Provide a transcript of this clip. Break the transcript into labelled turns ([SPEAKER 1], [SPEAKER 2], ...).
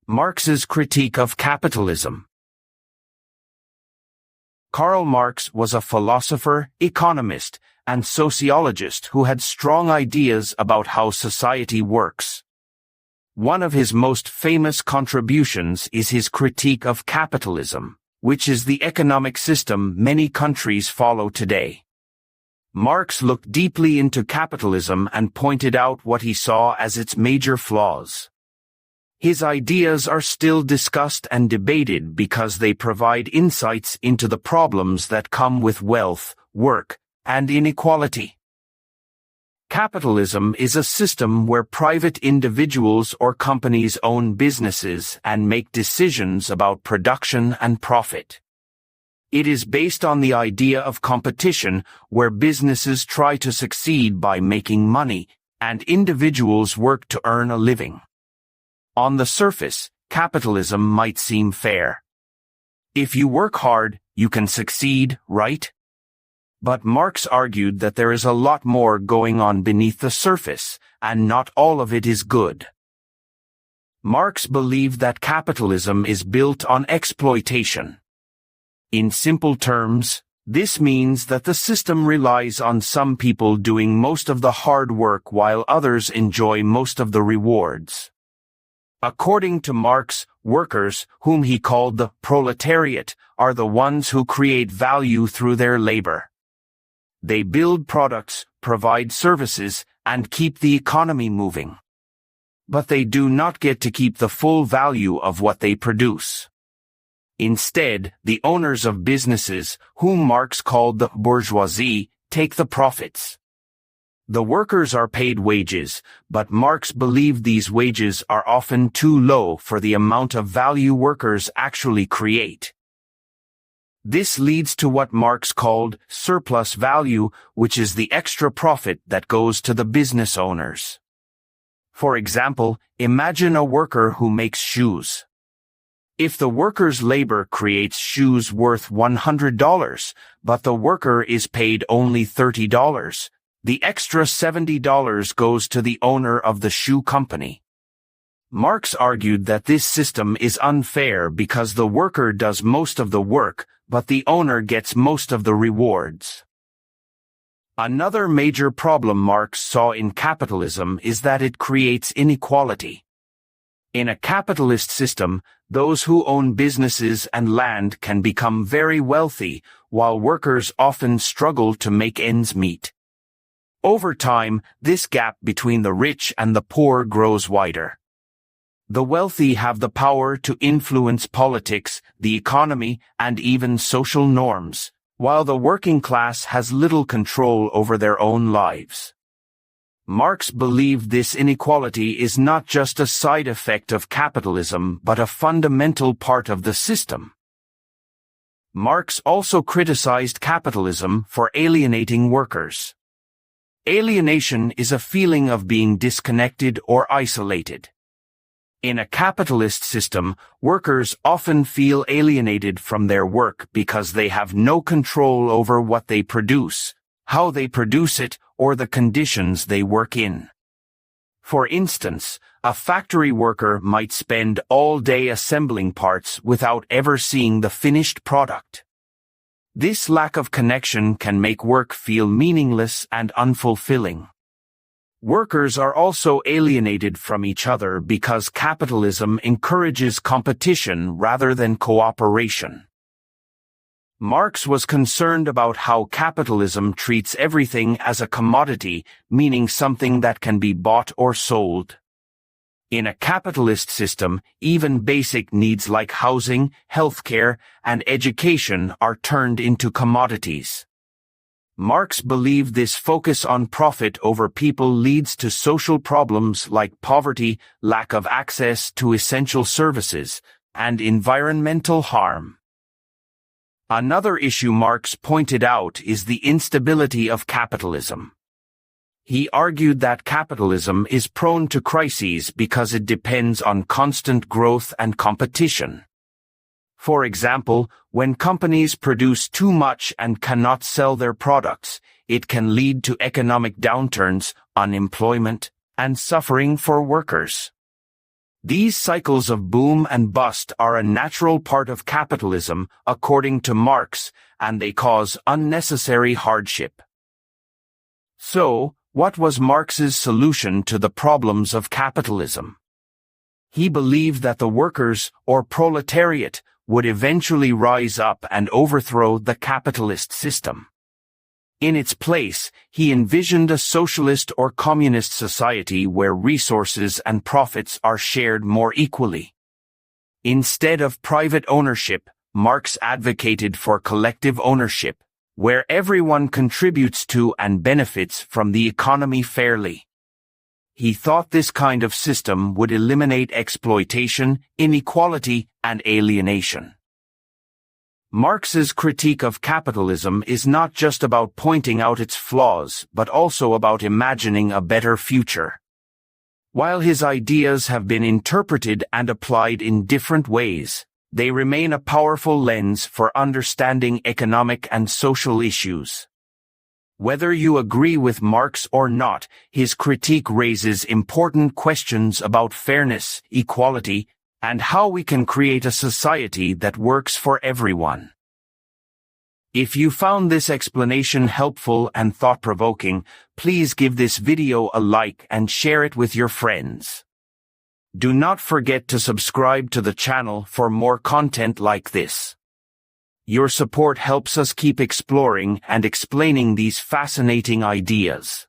[SPEAKER 1] Marx's critique of capitalism. Karl Marx was a philosopher, economist, and sociologist who had strong ideas about how society works. One of his most famous contributions is his critique of capitalism, which is the economic system many countries follow today. Marx looked deeply into capitalism and pointed out what he saw as its major flaws. His ideas are still discussed and debated because they provide insights into the problems that come with wealth, work, and inequality. Capitalism is a system where private individuals or companies own businesses and make decisions about production and profit. It is based on the idea of competition, where businesses try to succeed by making money, and individuals work to earn a living. On the surface, capitalism might seem fair. If you work hard, you can succeed, right? But Marx argued that there is a lot more going on beneath the surface, and not all of it is good. Marx believed that capitalism is built on exploitation. In simple terms, this means that the system relies on some people doing most of the hard work while others enjoy most of the rewards. According to Marx, workers, whom he called the proletariat, are the ones who create value through their labor. They build products, provide services, and keep the economy moving. But they do not get to keep the full value of what they produce. Instead, the owners of businesses, whom Marx called the bourgeoisie, take the profits. The workers are paid wages, but Marx believed these wages are often too low for the amount of value workers actually create. This leads to what Marx called surplus value, which is the extra profit that goes to the business owners. For example, imagine a worker who makes shoes. If the worker's labor creates shoes worth $100, but the worker is paid only $30, the extra $70 goes to the owner of the shoe company. Marx argued that this system is unfair because the worker does most of the work, but the owner gets most of the rewards. Another major problem Marx saw in capitalism is that it creates inequality. In a capitalist system, those who own businesses and land can become very wealthy, while workers often struggle to make ends meet. Over time, this gap between the rich and the poor grows wider. The wealthy have the power to influence politics, the economy, and even social norms, while the working class has little control over their own lives. Marx believed this inequality is not just a side effect of capitalism but a fundamental part of the system. Marx also criticized capitalism for alienating workers. Alienation is a feeling of being disconnected or isolated. In a capitalist system, workers often feel alienated from their work because they have no control over what they produce, how they produce it, or the conditions they work in. For instance, a factory worker might spend all day assembling parts without ever seeing the finished product. This lack of connection can make work feel meaningless and unfulfilling. Workers are also alienated from each other because capitalism encourages competition rather than cooperation. Marx was concerned about how capitalism treats everything as a commodity, meaning something that can be bought or sold. In a capitalist system, even basic needs like housing, healthcare, and education are turned into commodities. Marx believed this focus on profit over people leads to social problems like poverty, lack of access to essential services, and environmental harm. Another issue Marx pointed out is the instability of capitalism. He argued that capitalism is prone to crises because it depends on constant growth and competition. For example, when companies produce too much and cannot sell their products, it can lead to economic downturns, unemployment, and suffering for workers. These cycles of boom and bust are a natural part of capitalism, according to Marx, and they cause unnecessary hardship. So, what was Marx's solution to the problems of capitalism? He believed that the workers, or proletariat, would eventually rise up and overthrow the capitalist system. In its place, he envisioned a socialist or communist society where resources and profits are shared more equally. Instead of private ownership, Marx advocated for collective ownership, where everyone contributes to and benefits from the economy fairly. He thought this kind of system would eliminate exploitation, inequality, and alienation. Marx's critique of capitalism is not just about pointing out its flaws, but also about imagining a better future. While his ideas have been interpreted and applied in different ways, they remain a powerful lens for understanding economic and social issues. Whether you agree with Marx or not, his critique raises important questions about fairness, equality, and how we can create a society that works for everyone. If you found this explanation helpful and thought-provoking, please give this video a like and share it with your friends. Do not forget to subscribe to the channel for more content like this. Your support helps us keep exploring and explaining these fascinating ideas.